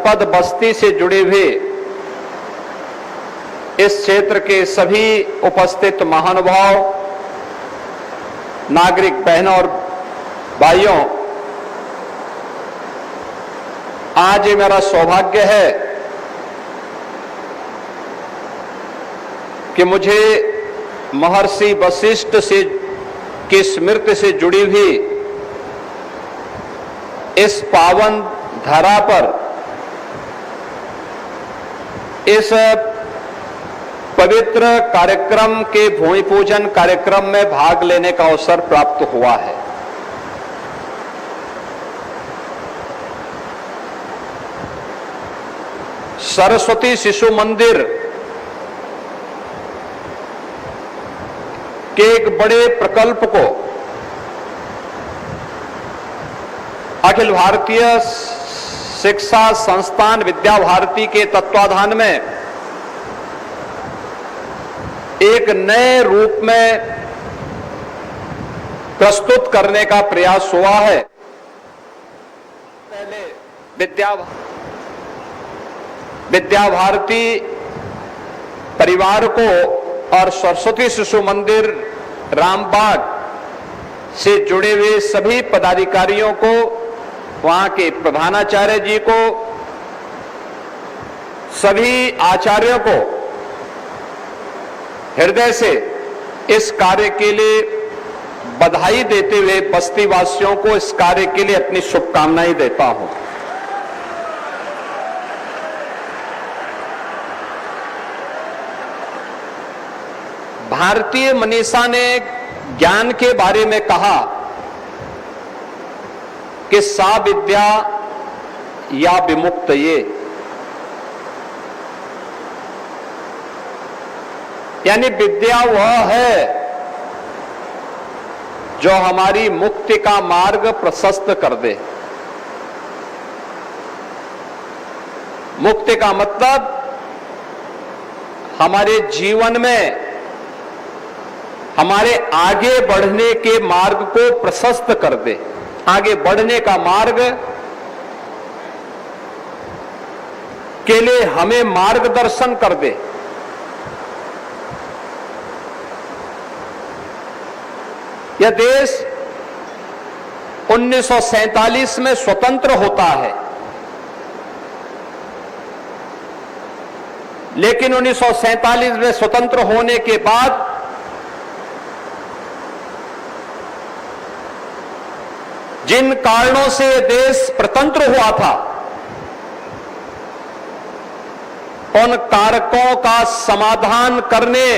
जनपद बस्ती से जुड़े हुए इस क्षेत्र के सभी उपस्थित महानुभाव, नागरिक बहनों और भाइयों, आज ये मेरा सौभाग्य है कि मुझे महर्षि वशिष्ठ से की स्मृति से जुड़ी हुई इस पावन धरा पर इस पवित्र कार्यक्रम के भूमि पूजन कार्यक्रम में भाग लेने का अवसर प्राप्त हुआ है। सरस्वती शिशु मंदिर के एक बड़े प्रकल्प को अखिल भारतीय शिक्षा संस्थान विद्या भारती के तत्वाधान में एक नए रूप में प्रस्तुत करने का प्रयास हुआ है। पहले विद्या भारती परिवार को और सरस्वती शिशु मंदिर रामबाग से जुड़े हुए सभी पदाधिकारियों को, वहां के प्रधानाचार्य जी को, सभी आचार्यों को हृदय से इस कार्य के लिए बधाई देते हुए बस्ती वासियों को इस कार्य के लिए अपनी शुभकामनाएं देता हूं। भारतीय मनीषा ने ज्ञान के बारे में कहा कि सा विद्या या विमुक्त, ये यानी विद्या वह है जो हमारी मुक्ति का मार्ग प्रशस्त कर दे। मुक्ति का मतलब हमारे जीवन में हमारे आगे बढ़ने के मार्ग को प्रशस्त कर दे, आगे बढ़ने का मार्ग के लिए हमें मार्गदर्शन कर दे। यह देश 1947 में स्वतंत्र होता है, लेकिन 1947 में स्वतंत्र होने के बाद जिन कारणों से देश स्वतंत्र हुआ था, उन कारकों का समाधान करने,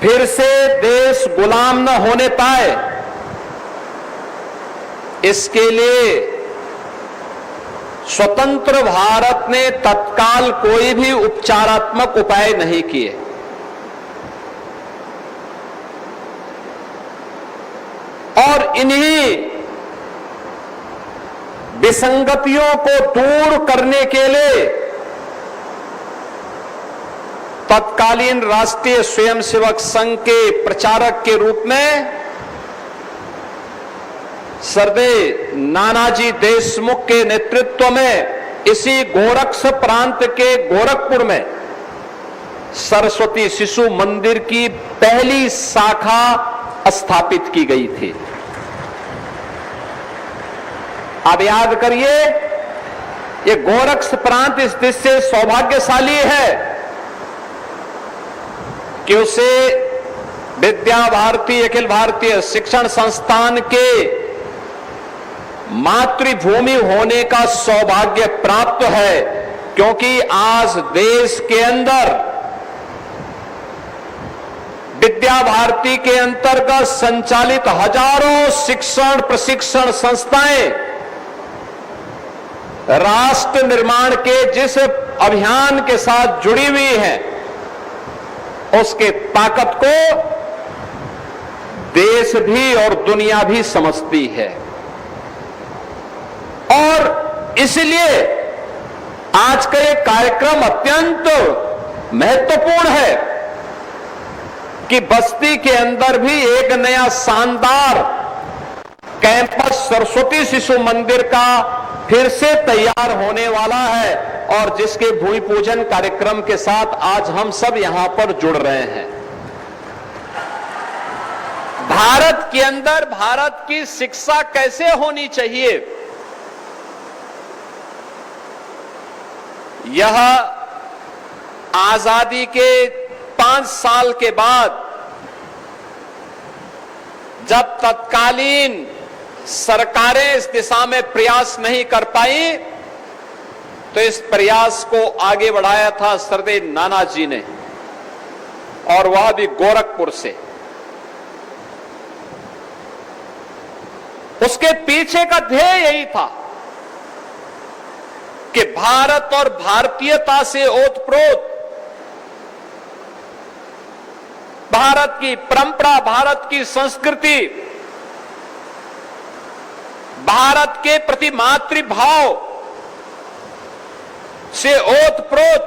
फिर से देश गुलाम न होने पाए, इसके लिए स्वतंत्र भारत ने तत्काल कोई भी उपचारात्मक उपाय नहीं किए। और इन्हीं विसंगतियों को दूर करने के लिए तत्कालीन राष्ट्रीय स्वयंसेवक संघ के प्रचारक के रूप में सरदेव नानाजी देशमुख के नेतृत्व में इसी गोरक्ष प्रांत के गोरखपुर में सरस्वती शिशु मंदिर की पहली शाखा स्थापित की गई थी। आप याद करिए, ये गोरक्ष प्रांत इस दृष्टि से सौभाग्यशाली है कि उसे विद्या भारती अखिल भारतीय शिक्षण संस्थान के मातृभूमि होने का सौभाग्य प्राप्त है, क्योंकि आज देश के अंदर विद्या भारती के अंतर्गत संचालित हजारों शिक्षण प्रशिक्षण संस्थाएं राष्ट्र निर्माण के जिस अभियान के साथ जुड़ी हुई हैं, उसके ताकत को देश भी और दुनिया भी समझती है। और इसलिए आज का ये कार्यक्रम अत्यंत महत्वपूर्ण है कि बस्ती के अंदर भी एक नया शानदार कैंपस सरस्वती शिशु मंदिर का फिर से तैयार होने वाला है और जिसके भूमि पूजन कार्यक्रम के साथ आज हम सब यहां पर जुड़ रहे हैं। भारत के अंदर भारत की शिक्षा कैसे होनी चाहिए, यह आजादी के 5 साल के बाद जब तत्कालीन सरकारें इस दिशा में प्रयास नहीं कर पाई तो इस प्रयास को आगे बढ़ाया था सरदेव नानाजी ने, और वह भी गोरखपुर से। उसके पीछे का ध्येय यही था कि भारत और भारतीयता से ओतप्रोत भारत की परंपरा, भारत की संस्कृति, भारत के प्रति मातृभाव से ओतप्रोत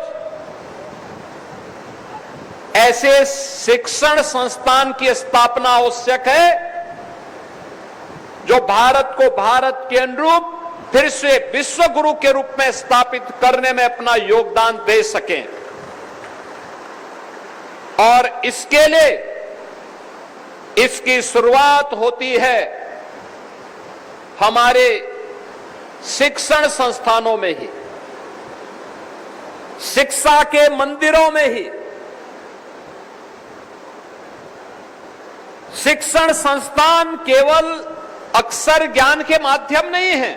ऐसे शिक्षण संस्थान की स्थापना आवश्यक है जो भारत को भारत के अनुरूप फिर से विश्व गुरु के रूप में स्थापित करने में अपना योगदान दे सकें। और इसके लिए इसकी शुरुआत होती है हमारे शिक्षण संस्थानों में ही, शिक्षा के मंदिरों में ही। शिक्षण संस्थान केवल अक्षर ज्ञान के माध्यम नहीं है,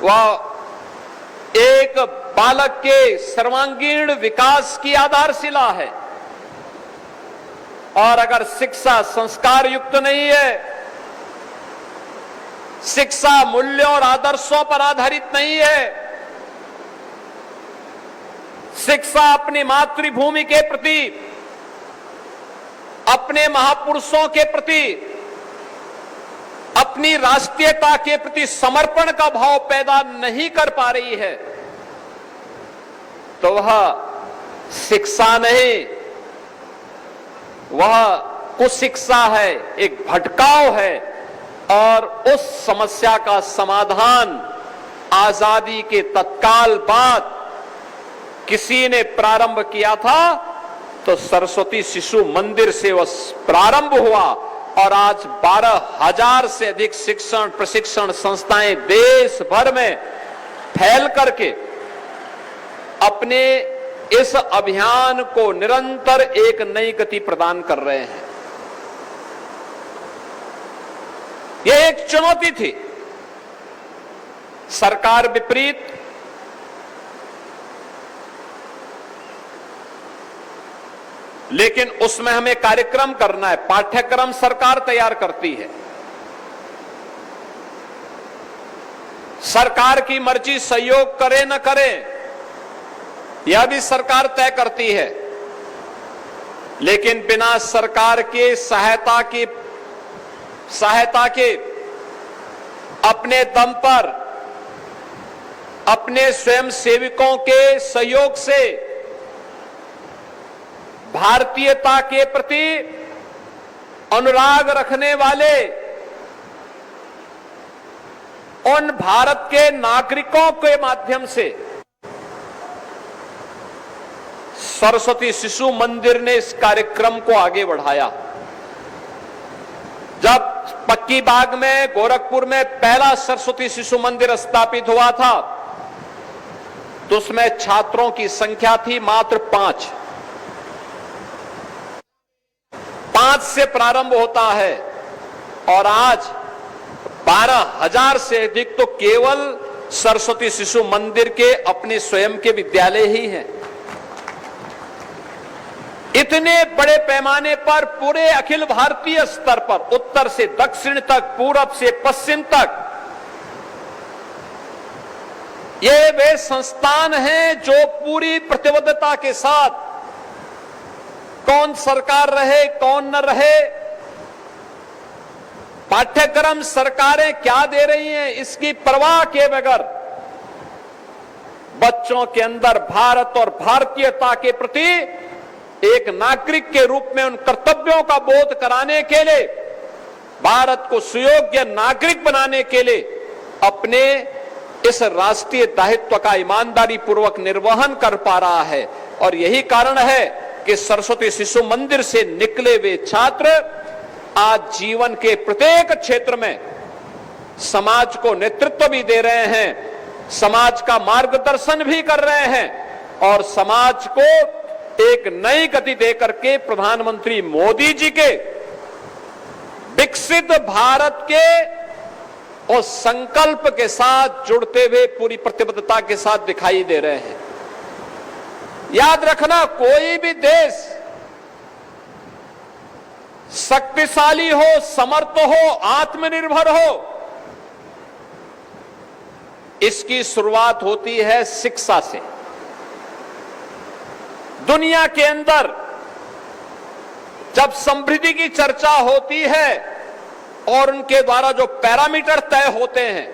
वह एक बालक के सर्वांगीण विकास की आधारशिला है। और अगर शिक्षा संस्कार युक्त नहीं है, शिक्षा मूल्यों और आदर्शों पर आधारित नहीं है, शिक्षा अपनी मातृभूमि के प्रति, अपने महापुरुषों के प्रति, अपनी राष्ट्रीयता के प्रति समर्पण का भाव पैदा नहीं कर पा रही है, तो वह शिक्षा नहीं, वह कुशिक्षा है, एक भटकाव है। और उस समस्या का समाधान आजादी के तत्काल बाद किसी ने प्रारंभ किया था तो सरस्वती शिशु मंदिर से वह प्रारंभ हुआ। और आज 12,000 से अधिक शिक्षण प्रशिक्षण संस्थाएं देश भर में फैल करके अपने इस अभियान को निरंतर एक नई गति प्रदान कर रहे हैं। यह एक चुनौती थी, सरकार विपरीत, लेकिन उसमें हमें कार्यक्रम करना है। पाठ्यक्रम सरकार तैयार करती है, सरकार की मर्जी सहयोग करे न करे यह भी सरकार तय करती है, लेकिन बिना सरकार के सहायता के अपने दम पर, अपने स्वयं सेवकों के सहयोग से भारतीयता के प्रति अनुराग रखने वाले उन भारत के नागरिकों के माध्यम से सरस्वती शिशु मंदिर ने इस कार्यक्रम को आगे बढ़ाया। जब पक्की बाग में गोरखपुर में पहला सरस्वती शिशु मंदिर स्थापित हुआ था तो उसमें छात्रों की संख्या थी मात्र 5 से प्रारंभ होता है और आज 12,000 से अधिक तो केवल सरस्वती शिशु मंदिर के अपने स्वयं के विद्यालय ही हैं। इतने बड़े पैमाने पर पूरे अखिल भारतीय स्तर पर, उत्तर से दक्षिण तक, पूरब से पश्चिम तक, ये वे संस्थान हैं जो पूरी प्रतिबद्धता के साथ, कौन सरकार रहे कौन न रहे, पाठ्यक्रम सरकारें क्या दे रही हैं इसकी परवाह किए बगैर बच्चों के अंदर भारत और भारतीयता के प्रति एक नागरिक के रूप में उन कर्तव्यों का बोध कराने के लिए भारत को सुयोग्य नागरिक बनाने के लिए अपने इस राष्ट्रीय दायित्व का ईमानदारी पूर्वक निर्वहन कर पा रहा है। और यही कारण है कि सरस्वती शिशु मंदिर से निकले हुए छात्र आज जीवन के प्रत्येक क्षेत्र में समाज को नेतृत्व भी दे रहे हैं, समाज का मार्गदर्शन भी कर रहे हैं और समाज को एक नई गति देकर के प्रधानमंत्री मोदी जी के विकसित भारत के और संकल्प के साथ जुड़ते हुए पूरी प्रतिबद्धता के साथ दिखाई दे रहे हैं। याद रखना, कोई भी देश शक्तिशाली हो, समर्थ हो, आत्मनिर्भर हो, इसकी शुरुआत होती है शिक्षा से। दुनिया के अंदर जब समृद्धि की चर्चा होती है और उनके द्वारा जो पैरामीटर तय होते हैं,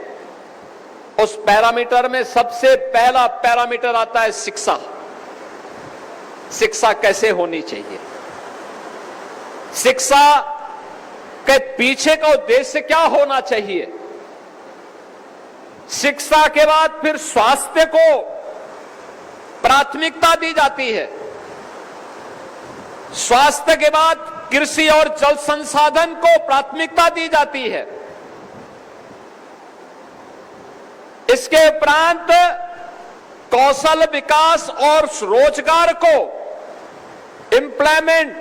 उस पैरामीटर में सबसे पहला पैरामीटर आता है शिक्षा। शिक्षा कैसे होनी चाहिए, शिक्षा के पीछे का उद्देश्य क्या होना चाहिए। शिक्षा के बाद फिर स्वास्थ्य को प्राथमिकता दी जाती है, स्वास्थ्य के बाद कृषि और जल संसाधन को प्राथमिकता दी जाती है। इसके उपरांत कौशल विकास और रोजगार को, एम्प्लॉयमेंट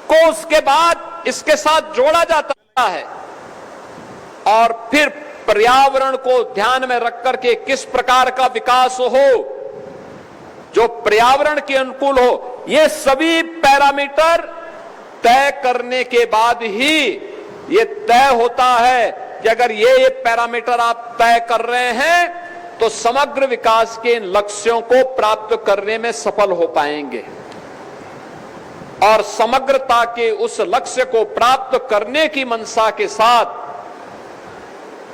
को उसके बाद इसके साथ जोड़ा जाता है और फिर पर्यावरण को ध्यान में रख करके किस प्रकार का विकास हो जो पर्यावरण के अनुकूल हो। ये सभी पैरामीटर तय करने के बाद ही ये तय होता है कि अगर ये पैरामीटर आप तय कर रहे हैं तो समग्र विकास के इन लक्ष्यों को प्राप्त करने में सफल हो पाएंगे। और समग्रता के उस लक्ष्य को प्राप्त करने की मंशा के साथ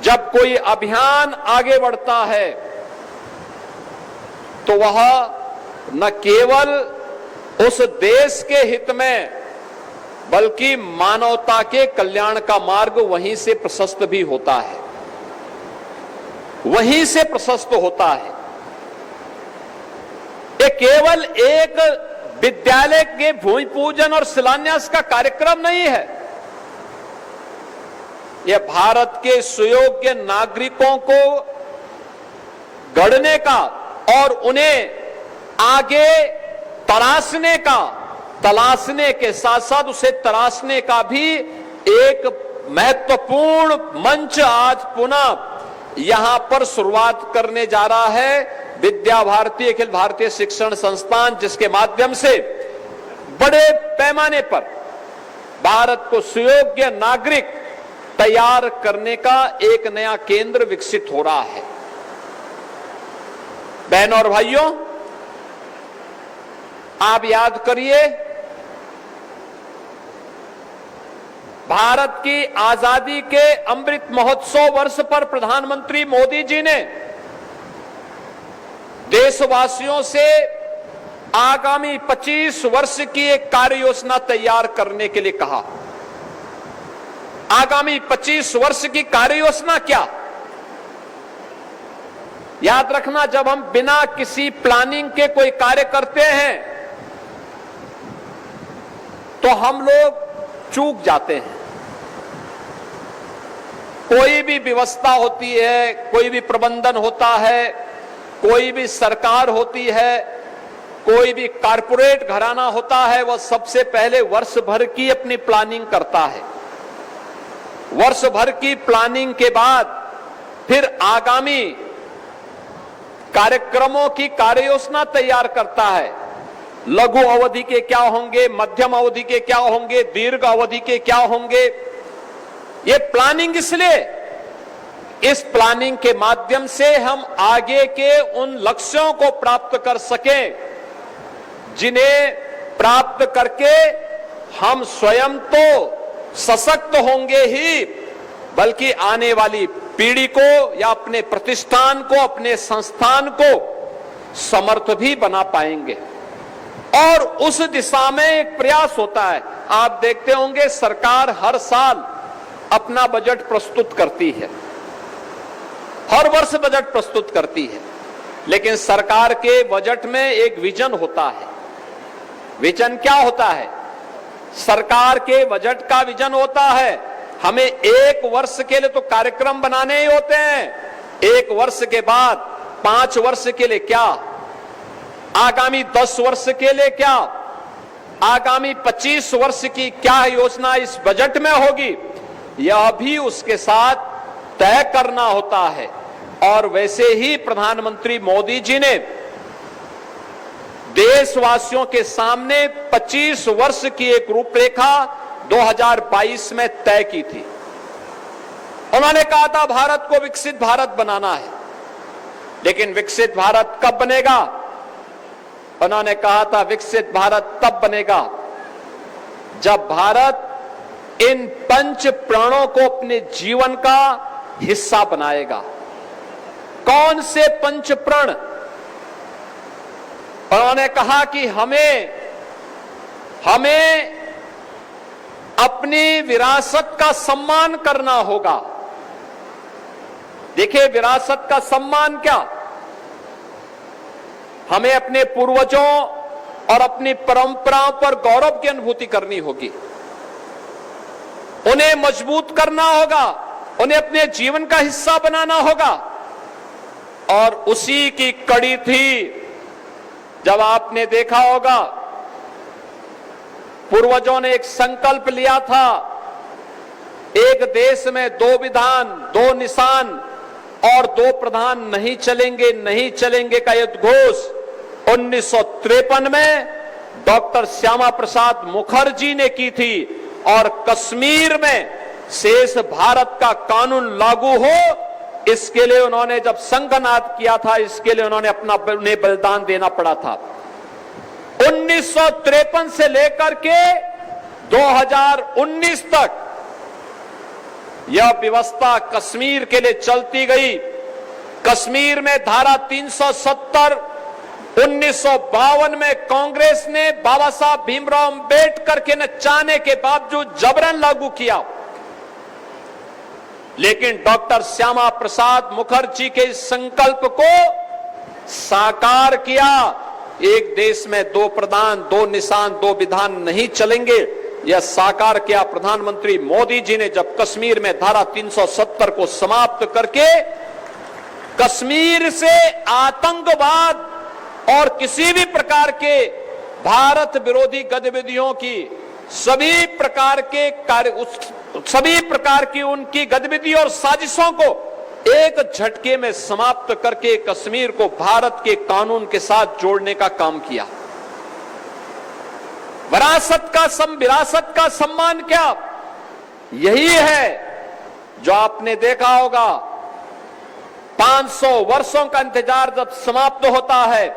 जब कोई अभियान आगे बढ़ता है तो वह न केवल उस देश के हित में बल्कि मानवता के कल्याण का मार्ग वहीं से प्रशस्त भी होता है, वहीं से प्रशस्त होता है। ये केवल एक विद्यालय के भूमि पूजन और शिलान्यास का कार्यक्रम नहीं है, यह भारत के सुयोग्य नागरिकों को गढ़ने का और उन्हें आगे तलाशने के साथ साथ उसे तराशने का भी एक महत्वपूर्ण मंच आज पुनः यहां पर शुरुआत करने जा रहा है विद्या भारती अखिल भारतीय शिक्षण संस्थान, जिसके माध्यम से बड़े पैमाने पर भारत को सुयोग्य नागरिक तैयार करने का एक नया केंद्र विकसित हो रहा है। बहनों और भाइयों, आप याद करिए, भारत की आजादी के अमृत महोत्सव वर्ष पर प्रधानमंत्री मोदी जी ने देशवासियों से आगामी 25 वर्ष की एक कार्य योजना तैयार करने के लिए कहा। आगामी 25 वर्ष की कार्य योजना क्या? याद रखना, जब हम बिना किसी प्लानिंग के कोई कार्य करते हैं तो हम लोग चूक जाते हैं। कोई भी व्यवस्था होती है, कोई भी प्रबंधन होता है, कोई भी सरकार होती है, कोई भी कारपोरेट घराना होता है, वह सबसे पहले वर्ष भर की अपनी प्लानिंग करता है। वर्ष भर की प्लानिंग के बाद फिर आगामी कार्यक्रमों की कार्य योजना तैयार करता है। लघु अवधि के क्या होंगे, मध्यम अवधि के क्या होंगे, दीर्घ अवधि के क्या होंगे। ये प्लानिंग इसलिए, इस प्लानिंग के माध्यम से हम आगे के उन लक्ष्यों को प्राप्त कर सकें जिन्हें प्राप्त करके हम स्वयं तो सशक्त होंगे ही, बल्कि आने वाली पीढ़ी को या अपने प्रतिष्ठान को, अपने संस्थान को समर्थ भी बना पाएंगे। और उस दिशा में एक प्रयास होता है। आप देखते होंगे सरकार हर साल अपना बजट प्रस्तुत करती है, हर वर्ष बजट प्रस्तुत करती है, लेकिन सरकार के बजट में एक विजन होता है। विजन क्या होता है? सरकार के बजट का विजन होता है, हमें एक वर्ष के लिए तो कार्यक्रम बनाने ही होते हैं। एक वर्ष के बाद 5 वर्ष के लिए क्या, आगामी 10 वर्ष के लिए क्या, आगामी 25 वर्ष की क्या योजना इस बजट में होगी, यह भी उसके साथ तय करना होता है। और वैसे ही प्रधानमंत्री मोदी जी ने देशवासियों के सामने 25 वर्ष की एक रूपरेखा 2022 में तय की थी। उन्होंने कहा था भारत को विकसित भारत बनाना है, लेकिन विकसित भारत कब बनेगा? उन्होंने कहा था विकसित भारत तब बनेगा जब भारत इन 5 प्राणों को अपने जीवन का हिस्सा बनाएगा। कौन से 5 प्रण? उन्होंने कहा कि हमें अपनी विरासत का सम्मान करना होगा। देखिए, विरासत का सम्मान क्या? हमें अपने पूर्वजों और अपनी परंपराओं पर गौरव की अनुभूति करनी होगी, उन्हें मजबूत करना होगा, उन्हें अपने जीवन का हिस्सा बनाना होगा। और उसी की कड़ी थी जब आपने देखा होगा पूर्वजों ने एक संकल्प लिया था, एक देश में 2 विधान, 2 निशान और 2 प्रधान नहीं चलेंगे का उद्घोष 1953 में डॉक्टर श्यामा प्रसाद मुखर्जी ने की थी। और कश्मीर में शेष भारत का कानून लागू हो, इसके लिए उन्होंने जब संघनाद किया था, इसके लिए उन्हें बलिदान देना पड़ा था। 1953 से लेकर के 2019 तक यह व्यवस्था कश्मीर के लिए चलती गई। कश्मीर में धारा 370 1952 में कांग्रेस ने बाबा साहब भीमराव अंबेडकर के न चाहने के बावजूद जबरन लागू किया, लेकिन डॉक्टर श्यामा प्रसाद मुखर्जी के इस संकल्प को साकार किया। एक देश में 2 प्रधान, 2 निशान, 2 विधान नहीं चलेंगे, यह साकार किया प्रधानमंत्री मोदी जी ने जब कश्मीर में धारा 370 को समाप्त करके कश्मीर से आतंकवाद और किसी भी प्रकार के भारत विरोधी गतिविधियों की सभी प्रकार की उनकी गतिविधि और साजिशों को एक झटके में समाप्त करके कश्मीर को भारत के कानून के साथ जोड़ने का काम किया। विरासत का सम्मान क्या? यही है जो आपने देखा होगा 500 वर्षों का इंतजार जब समाप्त होता है,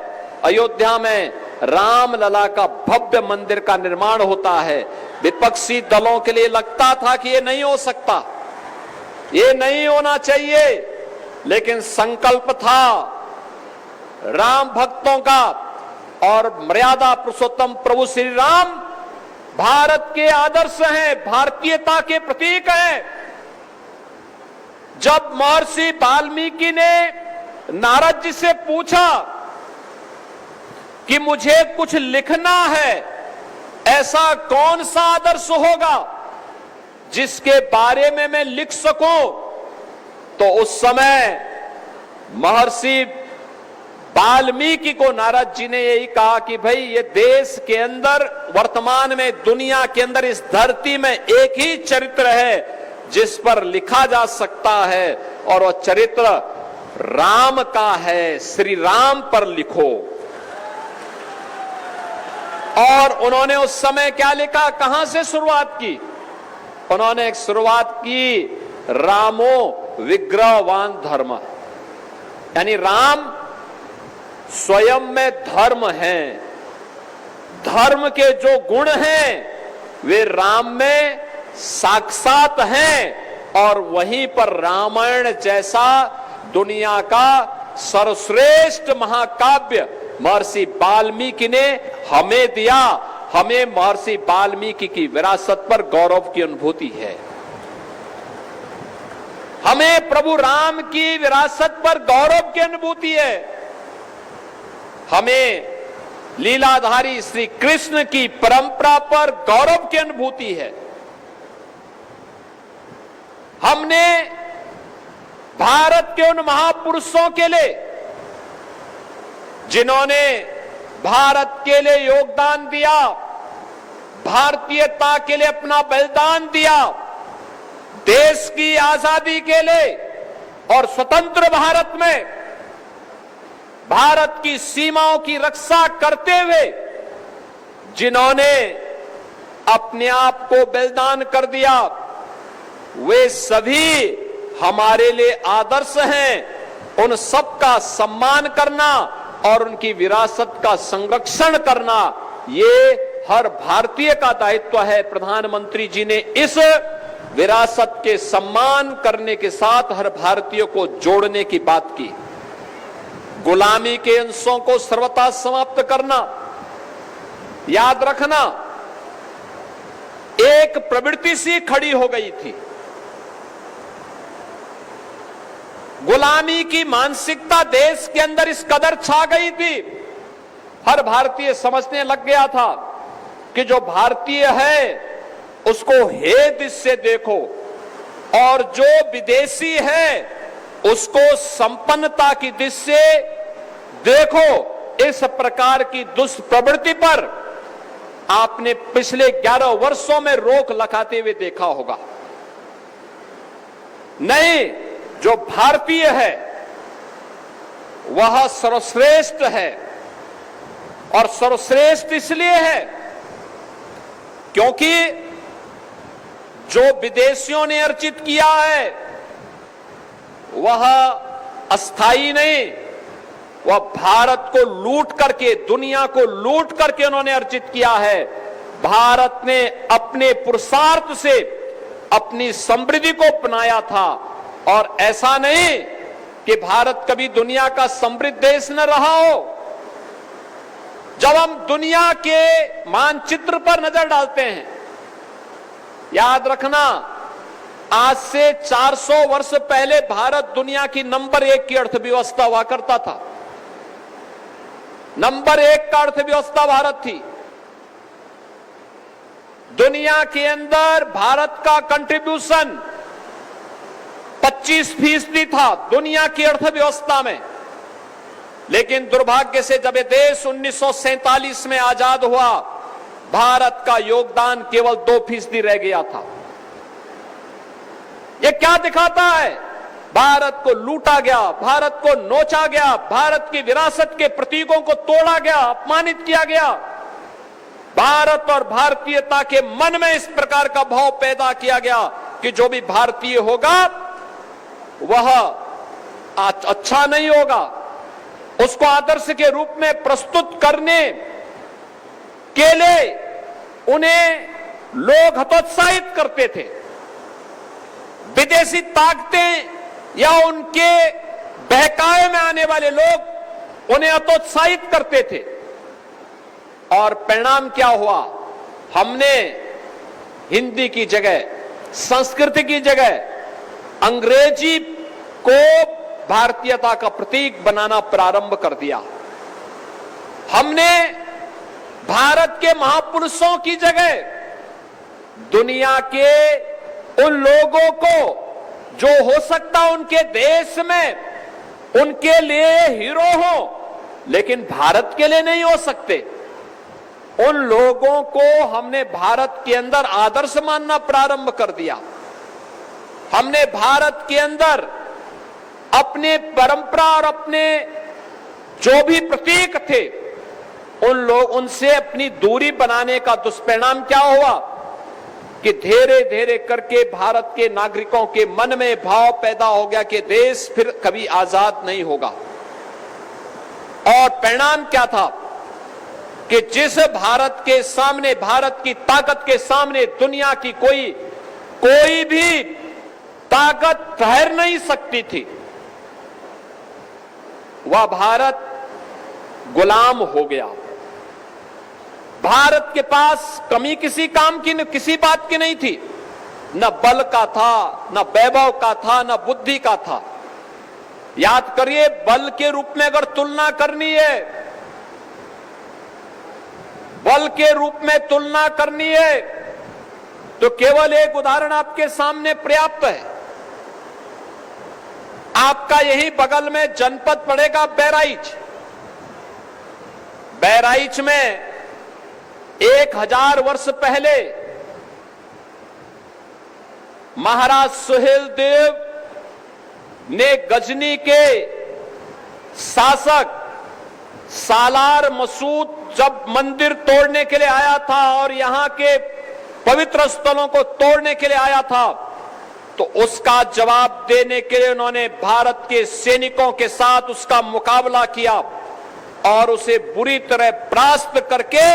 अयोध्या में रामलला का भव्य मंदिर का निर्माण होता है। विपक्षी दलों के लिए लगता था कि ये नहीं हो सकता, ये नहीं होना चाहिए, लेकिन संकल्प था राम भक्तों का और मर्यादा पुरुषोत्तम प्रभु श्री राम भारत के आदर्श हैं, भारतीयता के प्रतीक हैं। जब महर्षि वाल्मीकि ने नारद जी से पूछा कि मुझे कुछ लिखना है, ऐसा कौन सा आदर्श होगा जिसके बारे में मैं लिख सकूं, तो उस समय महर्षि वाल्मीकि को नारद जी ने यही कहा कि भाई ये देश के अंदर, वर्तमान में दुनिया के अंदर इस धरती में एक ही चरित्र है जिस पर लिखा जा सकता है, और वह चरित्र राम का है, श्री राम पर लिखो। और उन्होंने उस समय क्या लिखा, कहां से शुरुआत की? उन्होंने एक शुरुआत की रामो विग्रहवान धर्म, यानी राम स्वयं में धर्म है, धर्म के जो गुण हैं वे राम में साक्षात हैं। और वहीं पर रामायण जैसा दुनिया का सर्वश्रेष्ठ महाकाव्य महर्षि वाल्मीकि ने हमें दिया। हमें महर्षि वाल्मीकि की विरासत पर गौरव की अनुभूति है। हमें प्रभु राम की विरासत पर गौरव की अनुभूति है। हमें लीलाधारी श्री कृष्ण की परंपरा पर गौरव की अनुभूति है। हमने भारत के उन महापुरुषों के लिए, जिन्होंने भारत के लिए योगदान दिया, भारतीयता के लिए अपना बलिदान दिया, देश की आजादी के लिए और स्वतंत्र भारत में भारत की सीमाओं की रक्षा करते हुए जिन्होंने अपने आप को बलिदान कर दिया, वे सभी हमारे लिए आदर्श हैं। उन सबका सम्मान करना और उनकी विरासत का संरक्षण करना, ये हर भारतीय का दायित्व है। प्रधानमंत्री जी ने इस विरासत के सम्मान करने के साथ हर भारतीय को जोड़ने की बात की। गुलामी के अंशों को सर्वथा समाप्त करना। याद रखना, एक प्रवृत्ति सी खड़ी हो गई थी। गुलामी की मानसिकता देश के अंदर इस कदर छा गई थी, हर भारतीय समझने लग गया था कि जो भारतीय है उसको हे दृष्टि से देखो, और जो विदेशी है उसको संपन्नता की दृष्टि से देखो। इस प्रकार की दुष्प्रवृत्ति पर आपने पिछले 11 वर्षों में रोक लगाते हुए देखा होगा। नहीं, जो भारतीय है वह सर्वश्रेष्ठ है, और सर्वश्रेष्ठ इसलिए है क्योंकि जो विदेशियों ने अर्जित किया है वह अस्थाई नहीं, वह भारत को लूट करके, दुनिया को लूट करके उन्होंने अर्जित किया है। भारत ने अपने पुरुषार्थ से अपनी समृद्धि को अपनाया था, और ऐसा नहीं कि भारत कभी दुनिया का समृद्ध देश न रहा हो। जब हम दुनिया के मानचित्र पर नजर डालते हैं, याद रखना, आज से 400 वर्ष पहले भारत दुनिया की नंबर 1 की अर्थव्यवस्था हुआ करता था। नंबर 1 का अर्थव्यवस्था भारत थी। दुनिया के अंदर भारत का कंट्रीब्यूशन 25% था दुनिया की अर्थव्यवस्था में। लेकिन दुर्भाग्य से जब ये देश 1947 में आजाद हुआ, भारत का योगदान केवल 2% रह गया था। यह क्या दिखाता है? भारत को लूटा गया, भारत को नोचा गया, भारत की विरासत के प्रतीकों को तोड़ा गया, अपमानित किया गया। भारत और भारतीयता के मन में इस प्रकार का भाव पैदा किया गया कि जो भी भारतीय होगा वह अच्छा नहीं होगा। उसको आदर्श के रूप में प्रस्तुत करने के लिए उन्हें लोग हतोत्साहित करते थे। विदेशी ताकतें या उनके बहकावे में आने वाले लोग उन्हें हतोत्साहित करते थे, और परिणाम क्या हुआ? हमने हिंदी की जगह, संस्कृति की जगह अंग्रेजी को भारतीयता का प्रतीक बनाना प्रारंभ कर दिया। हमने भारत के महापुरुषों की जगह दुनिया के उन लोगों को जो हो सकता उनके देश में उनके लिए हीरो हो, लेकिन भारत के लिए नहीं हो सकते, उन लोगों को हमने भारत के अंदर आदर्श मानना प्रारंभ कर दिया। हमने भारत के अंदर अपने परंपरा और अपने जो भी प्रतीक थे उनसे अपनी दूरी बनाने का दुष्परिणाम क्या हुआ कि धीरे धीरे करके भारत के नागरिकों के मन में भाव पैदा हो गया कि देश फिर कभी आजाद नहीं होगा। और परिणाम क्या था कि जिस भारत के सामने, भारत की ताकत के सामने दुनिया की कोई भी ताकत ठहर नहीं सकती थी, वह भारत गुलाम हो गया। भारत के पास कमी किसी काम की, किसी बात की नहीं थी। न बल का था, न वैभव का था, न बुद्धि का था। याद करिए, बल के रूप में अगर तुलना करनी है, बल के रूप में तुलना करनी है, तो केवल एक उदाहरण आपके सामने पर्याप्त है। आपका यही बगल में जनपद पड़ेगा बहराइच। बहराइच में 1000 वर्ष पहले महाराज सुहेलदेव ने गजनी के शासक सालार मसूद जब मंदिर तोड़ने के लिए आया था और यहां के पवित्र स्थलों को तोड़ने के लिए आया था, तो उसका जवाब देने के लिए उन्होंने भारत के सैनिकों के साथ उसका मुकाबला किया और उसे बुरी तरह परास्त करके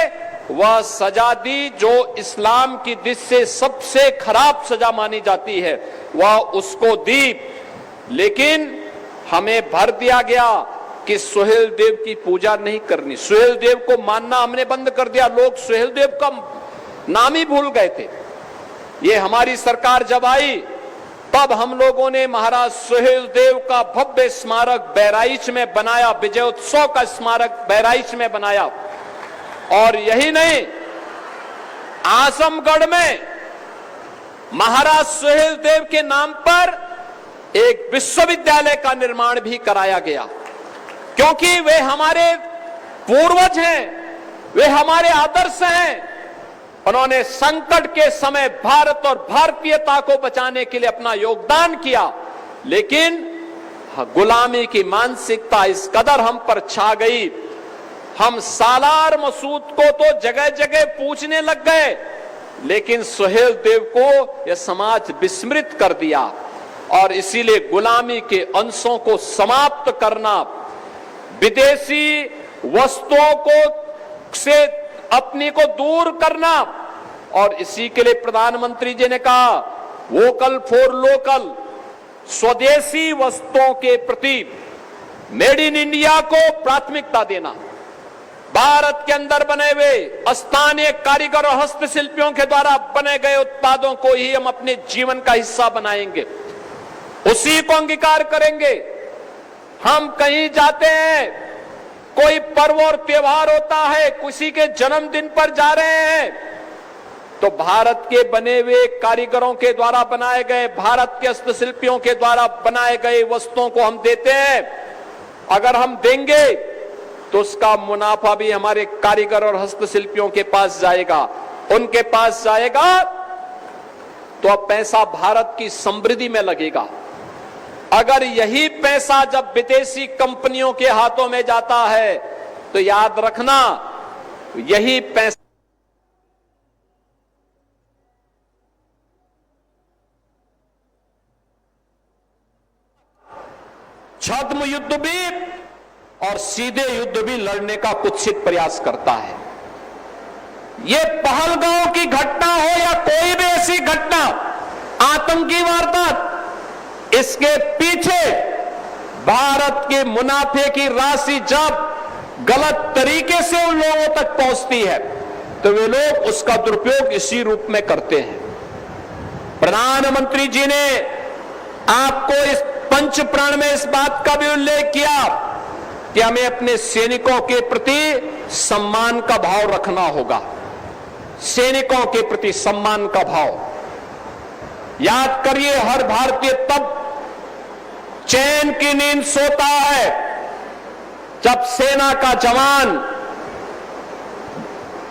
वह सजा दी जो इस्लाम की दृष्टि से सबसे खराब सजा मानी जाती है, वह उसको दी। लेकिन हमें भर दिया गया कि सुहेलदेव की पूजा नहीं करनी, सुहेलदेव को मानना हमने बंद कर दिया। लोग सुहेलदेव का नाम ही भूल गए थे। ये हमारी सरकार जब आई तब हम लोगों ने महाराज सुहेलदेव का भव्य स्मारक बहराइच में बनाया, विजयोत्सव का स्मारक बहराइच में बनाया। और यही नहीं, आजमगढ़ में महाराज सुहेलदेव के नाम पर एक विश्वविद्यालय का निर्माण भी कराया गया, क्योंकि वे हमारे पूर्वज हैं, वे हमारे आदर्श हैं। उन्होंने संकट के समय भारत और भारतीयता को बचाने के लिए अपना योगदान किया, लेकिन गुलामी की मानसिकता इस कदर हम पर छा गई, हम सालार मसूद को तो जगह जगह पूछने लग गए, लेकिन सुहेलदेव को यह समाज विस्मृत कर दिया। और इसीलिए गुलामी के अंशों को समाप्त करना, विदेशी वस्तुओं को से अपने को दूर करना, और इसी के लिए प्रधानमंत्री जी ने कहा वोकल फॉर लोकल, स्वदेशी वस्तुओं के प्रति मेड इन इंडिया को प्राथमिकता देना। भारत के अंदर बने हुए स्थानीय कारीगर और हस्तशिल्पियों के द्वारा बने गए उत्पादों को ही हम अपने जीवन का हिस्सा बनाएंगे, उसी को अंगीकार करेंगे। हम कहीं जाते हैं, कोई पर्व और त्योहार होता है, किसी के जन्मदिन पर जा रहे हैं, तो भारत के बने हुए कारीगरों के द्वारा बनाए गए, भारत के हस्तशिल्पियों के द्वारा बनाए गए वस्तुओं को हम देते हैं। अगर हम देंगे तो उसका मुनाफा भी हमारे कारीगर और हस्तशिल्पियों के पास जाएगा, उनके पास जाएगा, तो अब पैसा भारत की समृद्धि में लगेगा। अगर यही पैसा जब विदेशी कंपनियों के हाथों में जाता है, तो याद रखना यही पैसा छद्म युद्ध भी और सीधे युद्ध भी लड़ने का कुत्सित प्रयास करता है। यह पहलगांव की घटना हो या कोई भी ऐसी घटना, आतंकी वारदात, इसके पीछे भारत के मुनाफे की राशि जब गलत तरीके से उन लोगों तक पहुंचती है, तो वे लोग उसका दुरुपयोग इसी रूप में करते हैं। प्रधानमंत्री जी ने आपको इस पंच प्रण में इस बात का भी उल्लेख किया कि हमें अपने सैनिकों के प्रति सम्मान का भाव रखना होगा। सैनिकों के प्रति सम्मान का भाव, याद करिए, हर भारतीय तब चैन की नींद सोता है जब सेना का जवान,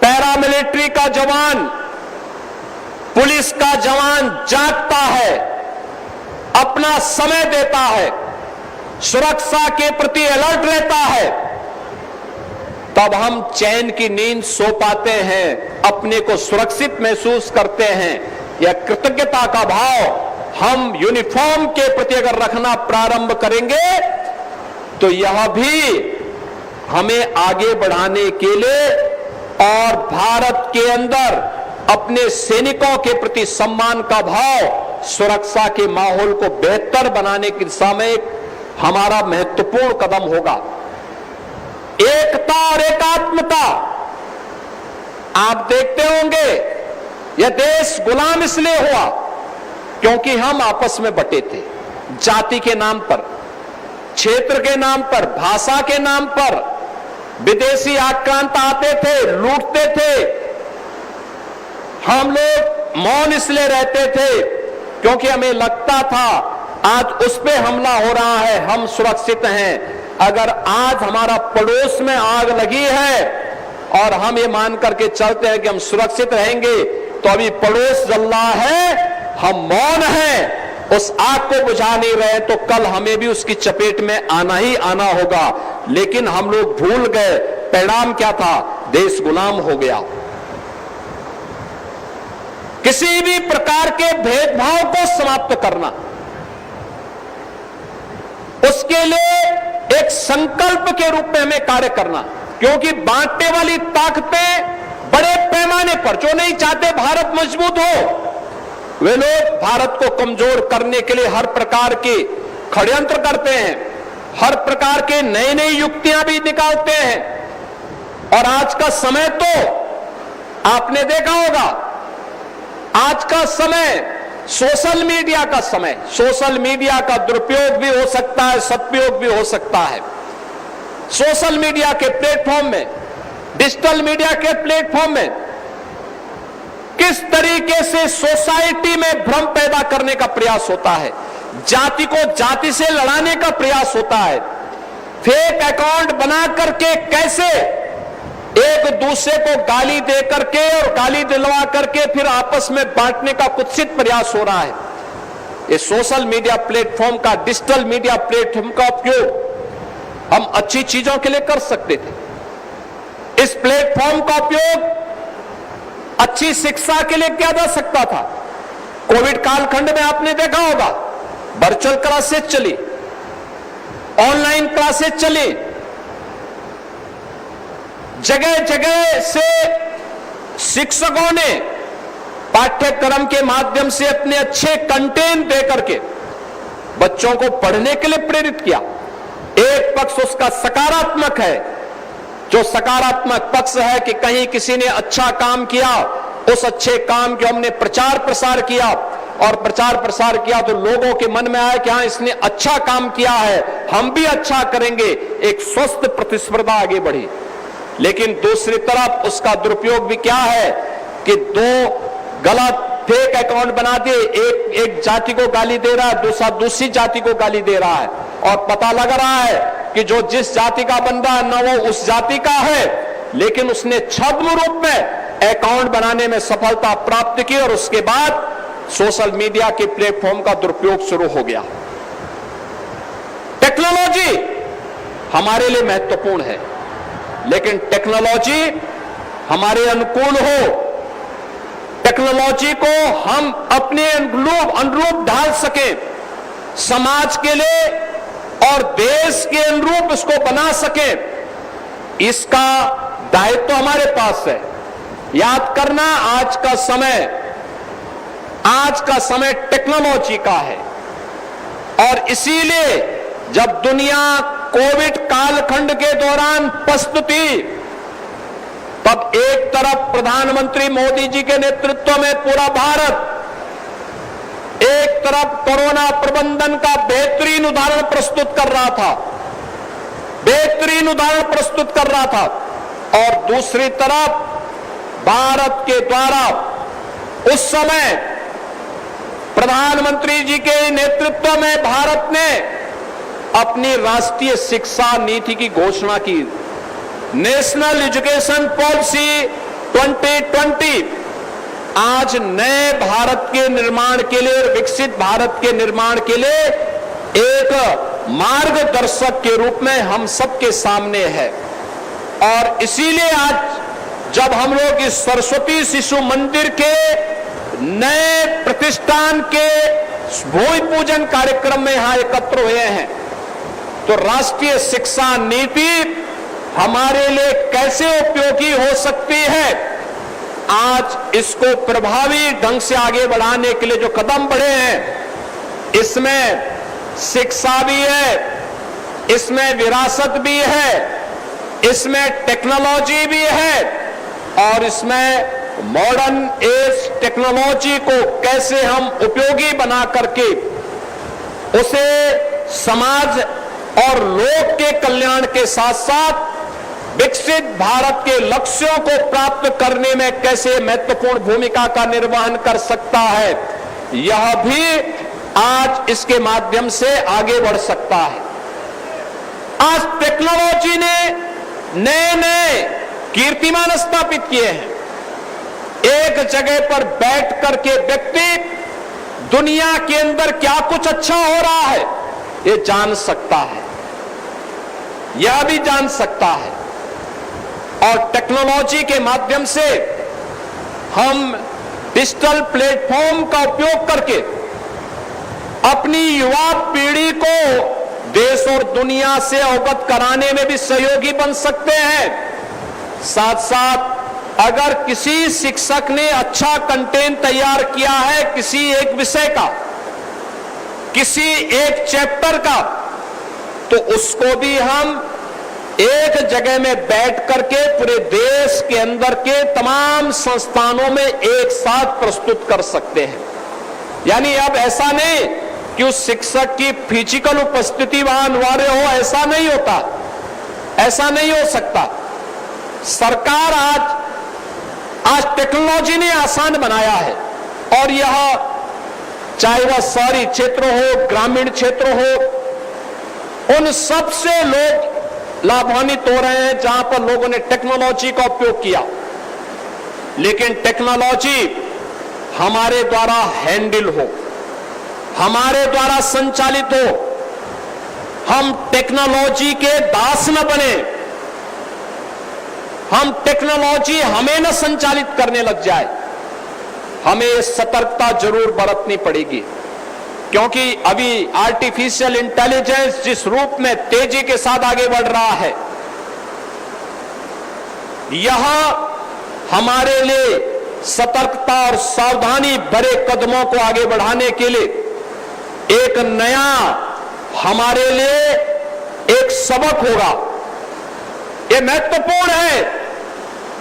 पैरामिलिट्री का जवान, पुलिस का जवान जागता है, अपना समय देता है, सुरक्षा के प्रति अलर्ट रहता है, तब हम चैन की नींद सो पाते हैं, अपने को सुरक्षित महसूस करते हैं। यह कृतज्ञता का भाव हम यूनिफॉर्म के प्रति अगर रखना प्रारंभ करेंगे, तो यह भी हमें आगे बढ़ाने के लिए और भारत के अंदर अपने सैनिकों के प्रति सम्मान का भाव, सुरक्षा के माहौल को बेहतर बनाने की दिशा में हमारा महत्वपूर्ण कदम होगा। एकता और एकात्मता, आप देखते होंगे यह देश गुलाम इसलिए हुआ क्योंकि हम आपस में बटे थे, जाति के नाम पर, क्षेत्र के नाम पर, भाषा के नाम पर विदेशी आक्रांत आते थे, लूटते थे। हम लोग मौन इसलिए रहते थे क्योंकि हमें लगता था आज उस पे हमला हो रहा है, हम सुरक्षित हैं। अगर आज हमारा पड़ोस में आग लगी है और हम ये मान करके चलते हैं कि हम सुरक्षित रहेंगे, तो अभी पड़ोस जल रहा है, हम मौन हैं, उस आग को बुझा नहीं रहे, तो कल हमें भी उसकी चपेट में आना ही आना होगा। लेकिन हम लोग भूल गए, परिणाम क्या था? देश गुलाम हो गया। किसी भी प्रकार के भेदभाव को समाप्त करना, उसके लिए एक संकल्प के रूप में हमें कार्य करना, क्योंकि बांटने वाली ताकतें बड़े पैमाने पर, जो नहीं चाहते भारत मजबूत हो, वे लोग भारत को कमजोर करने के लिए हर प्रकार के षड्यंत्र करते हैं, हर प्रकार के नई नई युक्तियां भी निकालते हैं। और आज का समय तो आपने देखा होगा, आज का समय सोशल मीडिया का समय, सोशल मीडिया का दुरुपयोग भी हो सकता है, सदुपयोग भी हो सकता है। सोशल मीडिया के प्लेटफॉर्म में, डिजिटल मीडिया के प्लेटफॉर्म में किस तरीके से सोसाइटी में भ्रम पैदा करने का प्रयास होता है, जाति को जाति से लड़ाने का प्रयास होता है, फेक अकाउंट बना करके कैसे एक दूसरे को गाली दे करके और गाली दिलवा करके फिर आपस में बांटने का कुत्सित प्रयास हो रहा है। ये सोशल मीडिया प्लेटफॉर्म का, डिजिटल मीडिया प्लेटफॉर्म का उपयोग हम अच्छी चीजों के लिए कर सकते थे। इस प्लेटफॉर्म का उपयोग अच्छी शिक्षा के लिए किया जा सकता था। कोविड कालखंड में आपने देखा होगा, वर्चुअल क्लासेस चली, ऑनलाइन क्लासेस चली, जगह जगह से शिक्षकों ने पाठ्यक्रम के माध्यम से अपने अच्छे कंटेंट दे करके बच्चों को पढ़ने के लिए प्रेरित किया। एक पक्ष उसका सकारात्मक है, जो सकारात्मक पक्ष है कि कहीं किसी ने अच्छा काम किया, उस अच्छे काम के हमने प्रचार प्रसार किया, और प्रचार प्रसार किया तो लोगों के मन में आया कि हाँ, इसने अच्छा काम किया है, हम भी अच्छा करेंगे, एक स्वस्थ प्रतिस्पर्धा आगे बढ़ी। लेकिन दूसरी तरफ उसका दुरुपयोग भी क्या है कि दो गलत फेक अकाउंट बना दिए, एक जाति को गाली दे रहा है, दूसरा दूसरी जाति को गाली दे रहा है, और पता लग रहा है कि जो जिस जाति का बंदा है न वो उस जाति का है, लेकिन उसने छद्म रूप में अकाउंट बनाने में सफलता प्राप्त की, और उसके बाद सोशल मीडिया के प्लेटफॉर्म का दुरुपयोग शुरू हो गया। टेक्नोलॉजी हमारे लिए महत्वपूर्ण है, लेकिन टेक्नोलॉजी हमारे अनुकूल हो, टेक्नोलॉजी को हम अपने अनुरूप ढाल सकें, समाज के लिए और देश के अनुरूप इसको बना सकें, इसका दायित्व हमारे पास है। याद करना, आज का समय टेक्नोलॉजी का है, और इसीलिए जब दुनिया कोविड कालखंड के दौरान पस्त थी, तब एक तरफ प्रधानमंत्री मोदी जी के नेतृत्व में पूरा भारत एक तरफ कोरोना प्रबंधन का बेहतरीन उदाहरण प्रस्तुत कर रहा था, और दूसरी तरफ भारत के द्वारा उस समय प्रधानमंत्री जी के नेतृत्व में भारत ने अपनी राष्ट्रीय शिक्षा नीति की घोषणा की, नेशनल एजुकेशन पॉलिसी 2020। आज नए भारत के निर्माण के लिए, विकसित भारत के निर्माण के लिए एक मार्गदर्शक के रूप में हम सबके सामने है। और इसीलिए आज जब हम लोग इस सरस्वती शिशु मंदिर के नए प्रतिष्ठान के भूमि पूजन कार्यक्रम में यहां एकत्र हुए हैं, तो राष्ट्रीय शिक्षा नीति हमारे लिए कैसे उपयोगी हो सकती है, आज इसको प्रभावी ढंग से आगे बढ़ाने के लिए जो कदम बढ़े हैं, इसमें शिक्षा भी है, इसमें विरासत भी है, इसमें टेक्नोलॉजी भी है, और इसमें मॉडर्न एज टेक्नोलॉजी को कैसे हम उपयोगी बना करके उसे समाज और लोक के कल्याण के साथ साथ विकसित भारत के लक्ष्यों को प्राप्त करने में कैसे महत्वपूर्ण भूमिका का निर्वहन कर सकता है, यह भी आज इसके माध्यम से आगे बढ़ सकता है। आज टेक्नोलॉजी ने नए नए कीर्तिमान स्थापित किए हैं। एक जगह पर बैठ करके व्यक्ति दुनिया के अंदर क्या कुछ अच्छा हो रहा है ये जान सकता है, यह भी जान सकता है। और टेक्नोलॉजी के माध्यम से हम डिजिटल प्लेटफॉर्म का उपयोग करके अपनी युवा पीढ़ी को देश और दुनिया से अवगत कराने में भी सहयोगी बन सकते हैं। साथ साथ अगर किसी शिक्षक ने अच्छा कंटेंट तैयार किया है किसी एक विषय का, किसी एक चैप्टर का, तो उसको भी हम एक जगह में बैठ करके पूरे देश के अंदर के तमाम संस्थानों में एक साथ प्रस्तुत कर सकते हैं। यानी अब ऐसा नहीं कि उस शिक्षक की फिजिकल उपस्थिति वहां अनिवार्य हो, ऐसा नहीं होता, ऐसा नहीं हो सकता। सरकार आज टेक्नोलॉजी ने आसान बनाया है और यह चाहे वह शहरी क्षेत्र हो, ग्रामीण क्षेत्र हो, उन सब से लोग लाभान्वित हो रहे हैं जहां पर लोगों ने टेक्नोलॉजी का उपयोग किया। लेकिन टेक्नोलॉजी हमारे द्वारा हैंडल हो, हमारे द्वारा संचालित हो, हम टेक्नोलॉजी के दास न बने, हम टेक्नोलॉजी हमें न संचालित करने लग जाए। हमें सतर्कता जरूर बरतनी पड़ेगी, क्योंकि अभी आर्टिफिशियल इंटेलिजेंस जिस रूप में तेजी के साथ आगे बढ़ रहा है, यह हमारे लिए सतर्कता और सावधानी भरे कदमों को आगे बढ़ाने के लिए एक नया हमारे लिए एक सबक होगा। यह महत्वपूर्ण है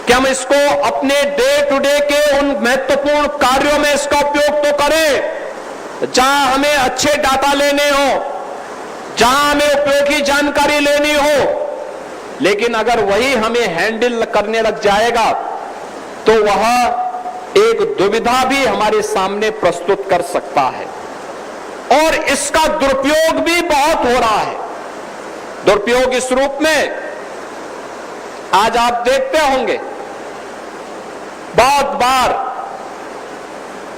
कि हम इसको अपने डे टू डे के उन महत्वपूर्ण कार्यों में इसका उपयोग तो करें जहां हमें अच्छे डाटा लेने हो, जहां हमें उपयोगी जानकारी लेनी हो। लेकिन अगर वही हमें हैंडल करने लग जाएगा तो वह एक दुविधा भी हमारे सामने प्रस्तुत कर सकता है और इसका दुरुपयोग भी बहुत हो रहा है। दुरुपयोग इस रूप में आज आप देखते होंगे बहुत बार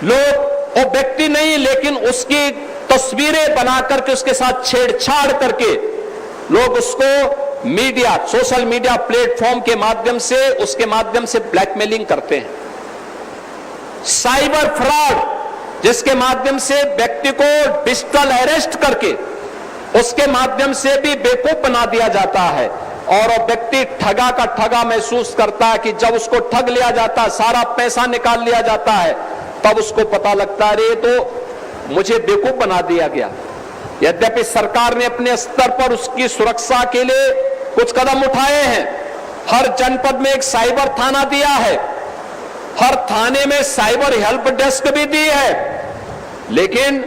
लोग, वो व्यक्ति नहीं लेकिन उसकी तस्वीरें बना करके उसके साथ छेड़छाड़ करके लोग उसको मीडिया, सोशल मीडिया प्लेटफॉर्म के माध्यम से, उसके माध्यम से ब्लैकमेलिंग करते हैं। साइबर फ्रॉड जिसके माध्यम से व्यक्ति को डिजिटल अरेस्ट करके उसके माध्यम से भी बेवकूफ बना दिया जाता है और वो व्यक्ति ठगा का ठगा महसूस करता है कि जब उसको ठग लिया जाता है, सारा पैसा निकाल लिया जाता है, तब उसको पता लगता है अरे तो मुझे बेवकूफ बना दिया गया। यद्यपि सरकार ने अपने स्तर पर उसकी सुरक्षा के लिए कुछ कदम उठाए हैं। हर जनपद में एक साइबर थाना दिया है, हर थाने में साइबर हेल्प डेस्क भी दी है। लेकिन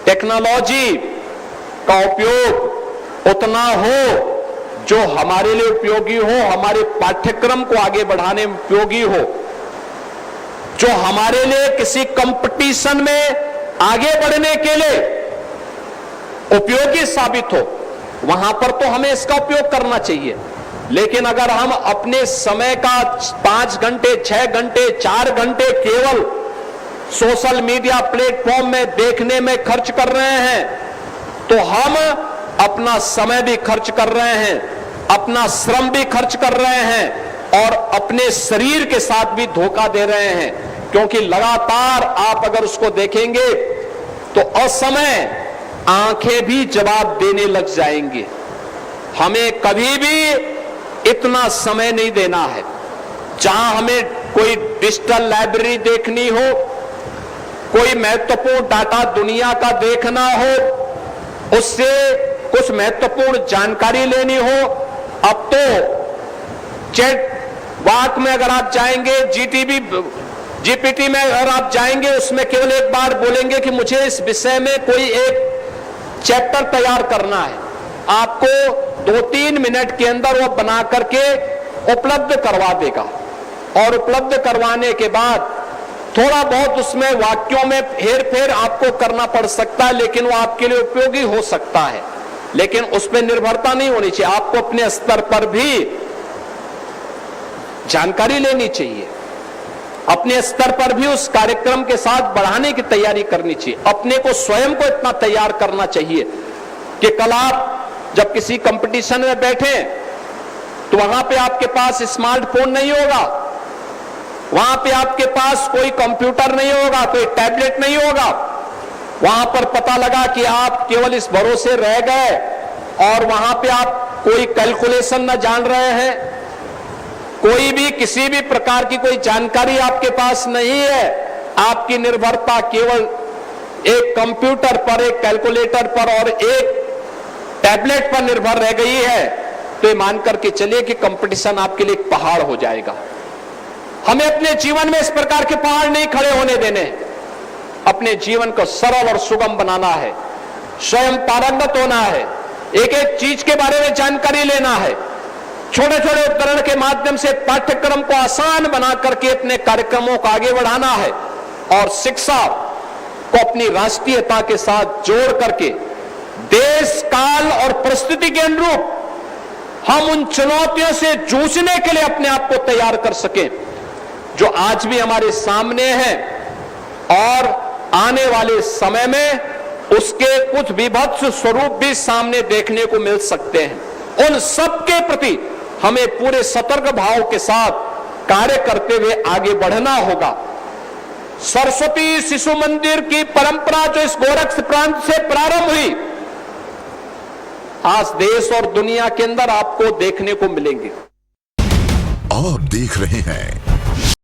टेक्नोलॉजी का उपयोग उतना हो जो हमारे लिए उपयोगी हो, हमारे पाठ्यक्रम को आगे बढ़ाने में उपयोगी हो, जो हमारे लिए किसी कंपटीशन में आगे बढ़ने के लिए उपयोगी साबित हो, वहां पर तो हमें इसका उपयोग करना चाहिए। लेकिन अगर हम अपने समय का 5 घंटे, 6 घंटे, 4 घंटे केवल सोशल मीडिया प्लेटफॉर्म में देखने में खर्च कर रहे हैं, तो हम अपना समय भी खर्च कर रहे हैं, अपना श्रम भी खर्च कर रहे हैं और अपने शरीर के साथ भी धोखा दे रहे हैं। क्योंकि लगातार आप अगर उसको देखेंगे तो असमय आंखें भी जवाब देने लग जाएंगी। हमें कभी भी इतना समय नहीं देना है। जहां हमें कोई डिजिटल लाइब्रेरी देखनी हो, कोई महत्वपूर्ण डाटा दुनिया का देखना हो, उससे कुछ महत्वपूर्ण जानकारी लेनी हो, अब तो चैट वाक में अगर आप जाएंगे, जीपीटी में अगर आप जाएंगे, उसमें केवल एक बार बोलेंगे कि मुझे इस विषय में कोई एक चैप्टर तैयार करना है, आपको 2-3 मिनट के अंदर वो बना करके उपलब्ध करवा देगा। और उपलब्ध करवाने के बाद थोड़ा बहुत उसमें वाक्यों में हेर फेर आपको करना पड़ सकता है, लेकिन वो आपके लिए उपयोगी हो सकता है। लेकिन उस पर निर्भरता नहीं होनी चाहिए, आपको अपने स्तर पर भी जानकारी लेनी चाहिए, अपने स्तर पर भी उस कार्यक्रम के साथ बढ़ाने की तैयारी करनी चाहिए। अपने को स्वयं को इतना तैयार करना चाहिए कि कल आप जब किसी कंपटीशन में बैठे तो वहां पे आपके पास स्मार्टफोन नहीं होगा, वहां पे आपके पास कोई कंप्यूटर नहीं होगा, कोई टैबलेट नहीं होगा। वहां पर पता लगा कि आप केवल इस भरोसे रह गए और वहां पे आप कोई कैलकुलेशन न जान रहे हैं, कोई भी किसी भी प्रकार की कोई जानकारी आपके पास नहीं है, आपकी निर्भरता केवल एक कंप्यूटर पर, एक कैलकुलेटर पर और एक टैबलेट पर निर्भर रह गई है, तो ये मान करके चलिए कि कंपटीशन आपके लिए एक पहाड़ हो जाएगा। हमें अपने जीवन में इस प्रकार के पहाड़ नहीं खड़े होने देने, अपने जीवन को सरल और सुगम बनाना है, स्वयं पारंगत होना है, एक एक चीज के बारे में जानकारी लेना है, छोटे छोटे उदाहरण के माध्यम से पाठ्यक्रम को आसान बना करके अपने कार्यक्रमों को आगे बढ़ाना है और शिक्षा को अपनी राष्ट्रीयता के साथ जोड़ करके देश, काल और परिस्थिति के अनुरूप हम उन चुनौतियों से जूझने के लिए अपने आप को तैयार कर सकें जो आज भी हमारे सामने हैं और आने वाले समय में उसके कुछ विभत्स स्वरूप भी सामने देखने को मिल सकते हैं। उन सब के प्रति हमें पूरे सतर्क भाव के साथ कार्य करते हुए आगे बढ़ना होगा। सरस्वती शिशु मंदिर की परंपरा जो इस गोरक्ष प्रांत से प्रारंभ हुई, आज देश और दुनिया के अंदर आपको देखने को मिलेंगे। आप देख रहे हैं